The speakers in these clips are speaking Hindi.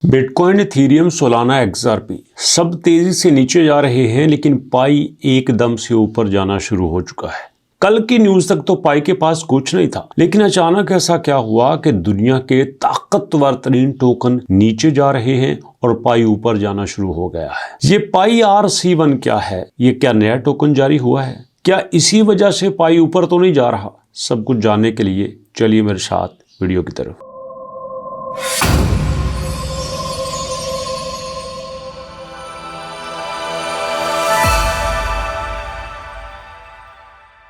बिटकॉइन, इथेरियम, सोलाना, एक्सआरपी सब तेजी से नीचे जा रहे हैं, लेकिन पाई एकदम से ऊपर जाना शुरू हो चुका है। कल की न्यूज तक तो पाई के पास कुछ नहीं था, लेकिन अचानक ऐसा क्या हुआ कि दुनिया के ताकतवर तरीन टोकन नीचे जा रहे हैं और पाई ऊपर जाना शुरू हो गया है। ये पाई RC1 क्या है? ये क्या नया टोकन जारी हुआ है? क्या इसी वजह से पाई ऊपर तो नहीं जा रहा? सब कुछ जानने के लिए चलिए मेरे साथ वीडियो की तरफ।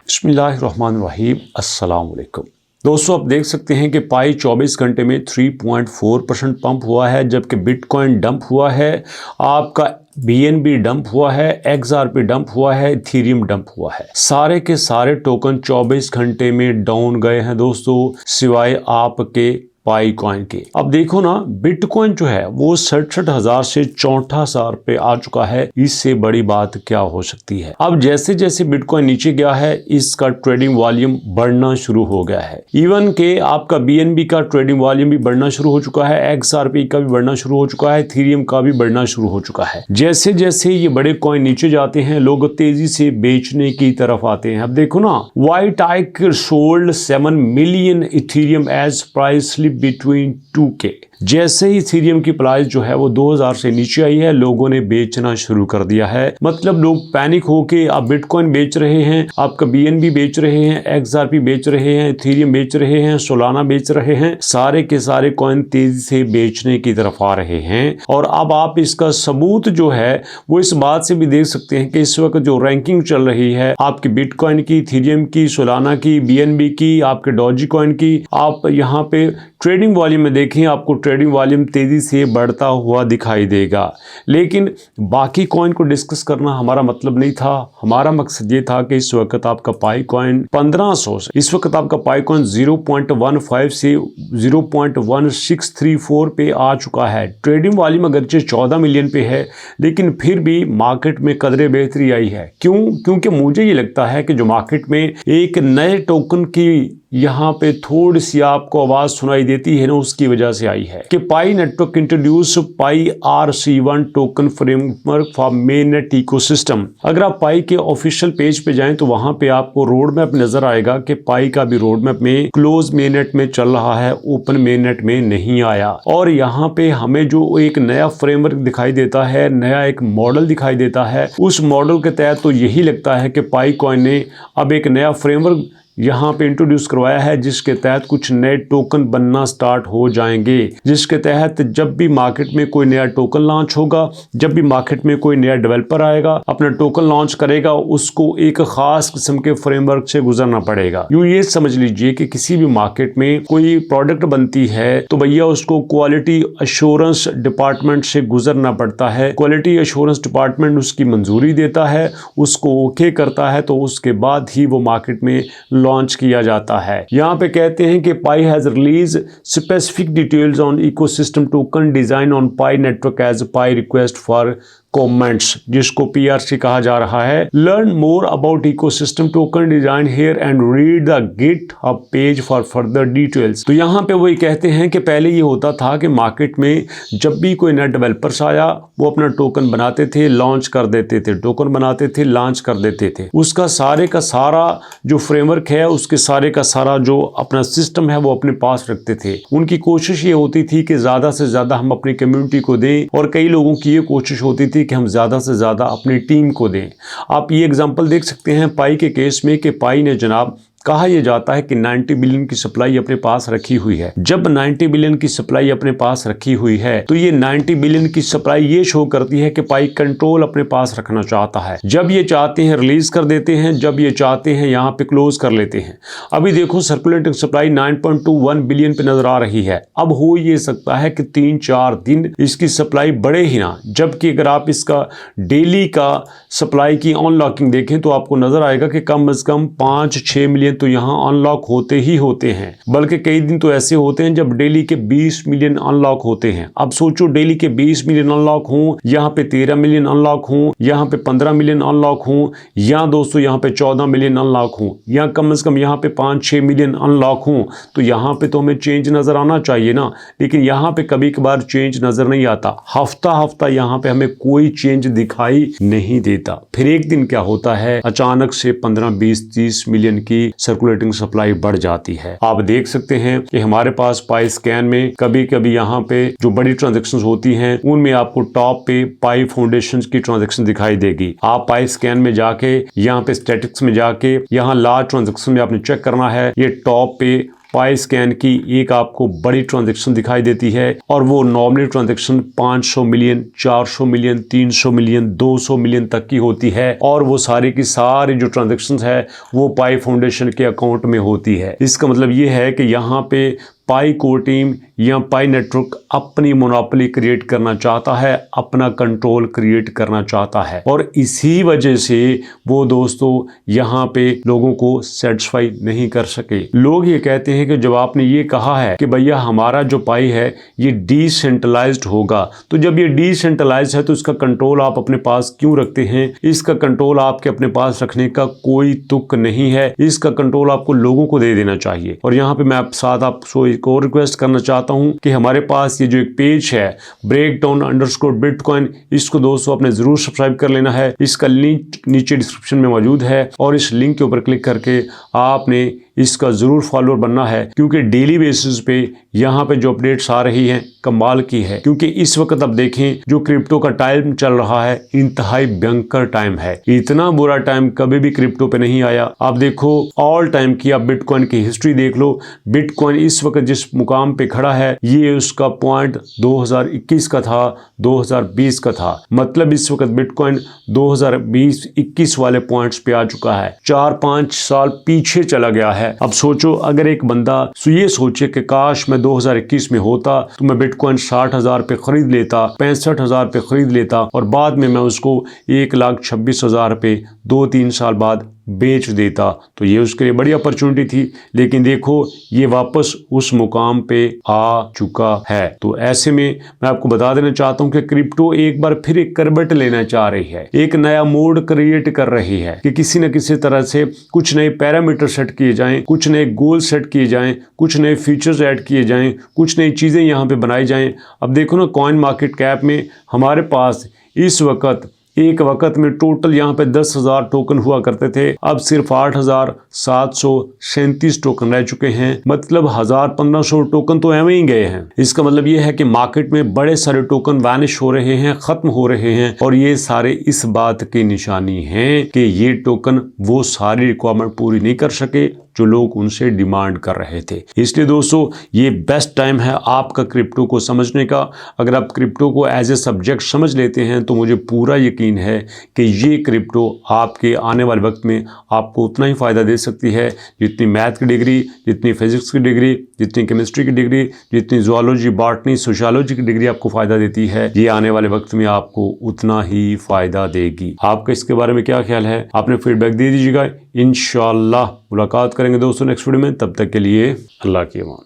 बिस्मिल्लाहिर्रहमानिर्रहीम, अस्सलाम वालेकुम। दोस्तों, आप देख सकते हैं कि पाई 24 घंटे में 3.4% पंप हुआ है, जबकि बिटकॉइन डंप हुआ है, आपका BNB डंप हुआ है, XRP डंप हुआ है, इथेरियम डंप हुआ है। सारे के सारे टोकन 24 घंटे में डाउन गए हैं दोस्तों, सिवाय आपके पाई कॉइन के। अब देखो ना, बिटकॉइन जो है वो 67,000 से 64,000 पे आ चुका है। इससे बड़ी बात क्या हो सकती है? अब जैसे जैसे बिटकॉइन नीचे गया है, इसका ट्रेडिंग वॉल्यूम बढ़ना शुरू हो गया है। इवन के आपका BNB का ट्रेडिंग वॉल्यूम भी बढ़ना शुरू हो चुका है, XRP का भी बढ़ना शुरू हो चुका है, इथेरियम का भी बढ़ना शुरू हो चुका है। जैसे जैसे ये बड़े कॉइन नीचे जाते हैं, लोग तेजी से बेचने की तरफ आते हैं। अब देखो ना, white Ike sold 7 million Ethereum as price between 2K। जैसे ही इथेरियम की प्राइस जो है वो 2000 से नीचे आई है, लोगों ने बेचना शुरू कर दिया है। मतलब लोग पैनिक होके अब बिटकॉइन बेच रहे हैं, आपका BNB बेच रहे हैं, XRP बेच रहे हैं, इथेरियम बेच रहे हैं, सोलाना बेच रहे हैं। सारे के सारे कॉइन तेजी से बेचने की तरफ आ रहे हैं। और अब आप इसका सबूत जो है वो इस बात से भी देख सकते हैं कि इस वक्त जो रैंकिंग चल रही है आपकी बिटकॉइन की, इथेरियम की, सोलाना की, BNB की, आपके डॉजी कॉइन की, आप यहाँ पे ट्रेडिंग वॉल्यूम में देखें, आपको ट्रेडिंग वॉल्यूम तेजी से बढ़ता हुआ दिखाई देगा। लेकिन बाकी कॉइन को डिस्कस करना हमारा मतलब नहीं था। हमारा मकसद ये था कि इस वक्त आपका पाई कॉइन 1500 से, इस वक्त आपका पाई कॉइन 0.15 से 0.1634 पे आ चुका है। ट्रेडिंग वॉल्यूम अगरचे 14 मिलियन पे है, लेकिन फिर भी मार्केट में कदरे बेहतरी आई है। क्योंकि मुझे ये लगता है कि जो मार्केट में एक नए टोकन की यहाँ पे थोड़ी सी आपको आवाज सुनाई देती है ना, उसकी वजह से आई है कि Pi network introduce Pi RC1 token framework for mainnet ecosystem. अगर आप पाई के ऑफिशियल पेज पे जाएं तो वहां पे आपको रोड मैप नजर आएगा कि पाई का भी रोड मैप में क्लोज मेननेट में चल रहा है, ओपन मेननेट में नहीं आया। और यहाँ पे हमें जो एक नया फ्रेमवर्क दिखाई देता है, नया एक मॉडल दिखाई देता है, उस मॉडल के तहत तो यही लगता है कि पाई कॉइन ने अब एक नया फ्रेमवर्क यहाँ पे इंट्रोड्यूस करवाया है, जिसके तहत कुछ नए टोकन बनना स्टार्ट हो जाएंगे। जिसके तहत जब भी मार्केट में कोई नया टोकन लॉन्च होगा, जब भी मार्केट में कोई नया डेवलपर आएगा, अपना टोकन लॉन्च करेगा, उसको एक खास किस्म के फ्रेमवर्क से गुजरना पड़ेगा। यूं ये समझ लीजिए कि किसी भी मार्केट में कोई प्रोडक्ट बनती है तो भैया उसको क्वालिटी अश्योरेंस डिपार्टमेंट से गुजरना पड़ता है। क्वालिटी अश्योरेंस डिपार्टमेंट उसकी मंजूरी देता है, उसको ओके करता है, तो उसके बाद ही वो मार्केट में लॉन्च किया जाता है। यहाँ पे कहते हैं कि Pi has release specific details on ecosystem token design on Pi network as Pi request for comments, जिसको PRC कहा जा रहा है। Learn more about ecosystem token design here and read the GitHub page for further details. तो यहाँ पे वही कहते हैं कि पहले ये होता था कि मार्केट में जब भी कोई नया डेवलपर्स आया, वो अपना टोकन बनाते थे, लॉन्च कर देते थे, टोकन बनाते थे, लॉन्च कर देते थे। उसका सारे का सारा जो फ्रेमवर्क है, उसके सारे का सारा जो अपना सिस्टम है वो अपने पास रखते थे। उनकी कोशिश ये होती थी कि ज्यादा से ज्यादा हम अपनी कम्युनिटी को दें, और कई लोगों की ये कोशिश होती थी कि हम ज्यादा से ज्यादा अपनी टीम को दें। आप ये एग्जांपल देख सकते हैं पाई के केस में कि पाई ने जनाब कहा यह जाता है कि 90 बिलियन की सप्लाई अपने पास रखी हुई है। जब 90 बिलियन की सप्लाई अपने पास रखी हुई है तो ये 90 बिलियन की सप्लाई ये शो करती है कि पाई कंट्रोल अपने पास रखना चाहता है। जब ये चाहते हैं रिलीज कर देते हैं, जब ये चाहते हैं यहाँ पे क्लोज कर लेते हैं। अभी देखो सर्कुलेटिंग सप्लाई 9.21 बिलियन पे नजर आ रही है। अब हो ये सकता है कि 3-4 दिन इसकी सप्लाई बढ़े ही ना, जबकि अगर आप इसका डेली का सप्लाई की अनलॉकिंग देखें तो आपको नजर आएगा कि कम से कम 5-6 मिलियन मिलियन तो यहाँ अनलॉक होते ही होते हैं, बल्कि कई दिन तो ऐसे होते हैं जब डेली के 20 मिलियन अनलॉक होते हैं। अब सोचो डेली के 20 मिलियन अनलॉक हों, यहाँ पे 13 मिलियन अनलॉक हों, यहाँ पे 15 मिलियन अनलॉक हों, या दोस्तों यहाँ पे 14 मिलियन अनलॉक हों, या कम से कम यहाँ पे 5-6 मिलियन अनलॉक हों, तो यहाँ पे तो हमें चेंज नजर आना चाहिए ना। लेकिन यहाँ पे कभी कभार चेंज नजर नहीं आता, हफ्ता हफ्ता यहाँ पे हमें कोई चेंज दिखाई नहीं देता। फिर एक दिन क्या होता है, अचानक से 15, 20, 30 मिलियन की सर्कुलेटिंग सप्लाई बढ़ जाती है। आप देख सकते हैं कि हमारे पास पाई स्कैन में कभी कभी यहाँ पे जो बड़ी ट्रांजेक्शन होती हैं उनमें आपको टॉप पे पाई फाउंडेशन की ट्रांजेक्शन दिखाई देगी। आप पाई स्कैन में जाके यहाँ पे स्टैटिक्स में जाके यहाँ लार्ज ट्रांजेक्शन में आपने चेक करना है। ये टॉप पे पाई स्कैन की एक आपको बड़ी ट्रांजैक्शन दिखाई देती है और वो normally transaction 500 million, 400 million, 300 million, 200 million तक की होती है और वो सारी की सारी जो ट्रांजैक्शन है वो पाई फाउंडेशन के अकाउंट में होती है। इसका मतलब ये है कि यहाँ पे पाई कोर टीम या पाई नेटवर्क अपनी मोनोपोली क्रिएट करना चाहता है, अपना कंट्रोल क्रिएट करना चाहता है और इसी वजह से वो दोस्तों यहाँ पे लोगों को सेटिस्फाई नहीं कर सके। लोग ये कहते हैं कि जब आपने ये कहा है कि भैया हमारा जो पाई है ये डिसेंट्रलाइज्ड होगा, तो जब ये डिसेंट्रलाइज्ड है तो इसका कंट्रोल आप अपने पास क्यों रखते हैं? इसका कंट्रोल आपके अपने पास रखने का कोई तुक नहीं है, इसका कंट्रोल आपको लोगों को दे देना चाहिए। और यहाँ पे मैं आप साथ आपको एक और रिक्वेस्ट करना चाहता हूं कि हमारे पास ये जो एक पेज है breakdown_bitcoin, इसको दोस्तों आपने जरूर सब्सक्राइब कर लेना है। इसका लिंक नीचे डिस्क्रिप्शन में मौजूद है और इस लिंक के ऊपर क्लिक करके आपने इसका जरूर फॉलोअर बनना है, क्योंकि डेली बेसिस पे यहाँ पे जो अपडेट्स आ रही हैं कमाल की है। क्योंकि इस वक्त अब देखें जो क्रिप्टो का टाइम चल रहा है इंतहाई भयंकर टाइम है, इतना बुरा टाइम कभी भी क्रिप्टो पे नहीं आया। आप देखो ऑल टाइम की, आप बिटकॉइन की हिस्ट्री देख लो, बिटकॉइन इस वक्त जिस मुकाम पे खड़ा है ये उसका पॉइंट 2021 का था, 2020 का था। मतलब इस वक्त बिटकॉइन 2020-21 वाले पॉइंट्स पे आ चुका है, 4-5 साल पीछे चला गया है। अब सोचो अगर एक बंदा ये सोचे कि काश मैं 2021 में होता तो मैं बिटकॉइन 60,000 पे खरीद लेता, 65,000 पे खरीद लेता और बाद में मैं उसको 1,26,000 पे 2-3 साल बाद बेच देता, तो ये उसके लिए बड़ी अपॉर्चुनिटी थी। लेकिन देखो ये वापस उस मुकाम पे आ चुका है। तो ऐसे में मैं आपको बता देना चाहता हूं कि क्रिप्टो एक बार फिर एक करवट लेना चाह रही है, एक नया मोड क्रिएट कर रही है कि किसी न किसी तरह से कुछ नए पैरामीटर सेट किए जाएं, कुछ नए गोल सेट किए जाएं, कुछ नए फीचर्स ऐड किए जाएं, कुछ नई चीजें यहाँ पे बनाई जाएं। अब देखो ना कॉइन मार्केट कैप में हमारे पास इस वक्त एक वक्त में टोटल यहाँ पे 10,000 टोकन हुआ करते थे, अब सिर्फ 8,737 टोकन रह चुके हैं। मतलब 1,000-1,500 टोकन तो एवं ही गए हैं। इसका मतलब ये है कि मार्केट में बड़े सारे टोकन वैनिश हो रहे हैं, खत्म हो रहे हैं और ये सारे इस बात की निशानी है कि ये टोकन वो सारी रिक्वायरमेंट पूरी नहीं कर सके जो लोग उनसे डिमांड कर रहे थे। इसलिए दोस्तों ये बेस्ट टाइम है आपका क्रिप्टो को समझने का। अगर आप क्रिप्टो को एज ए सब्जेक्ट समझ लेते हैं तो मुझे पूरा यकीन है कि ये क्रिप्टो आपके आने वाले वक्त में आपको उतना ही फ़ायदा दे सकती है जितनी मैथ की डिग्री, जितनी फिजिक्स की डिग्री, जितनी केमिस्ट्री की डिग्री, जितनी ज़ूलॉजी, बॉटनी, सोशियोलॉजी की डिग्री आपको फ़ायदा देती है, ये आने वाले वक्त में आपको उतना ही फ़ायदा देगी। आपका इसके बारे में क्या ख्याल है? आपने फीडबैक दे दीजिएगा। इंशाअल्लाह मुलाकात करेंगे दोस्तों नेक्स्ट वीडियो में। तब तक के लिए अल्लाह की अमान।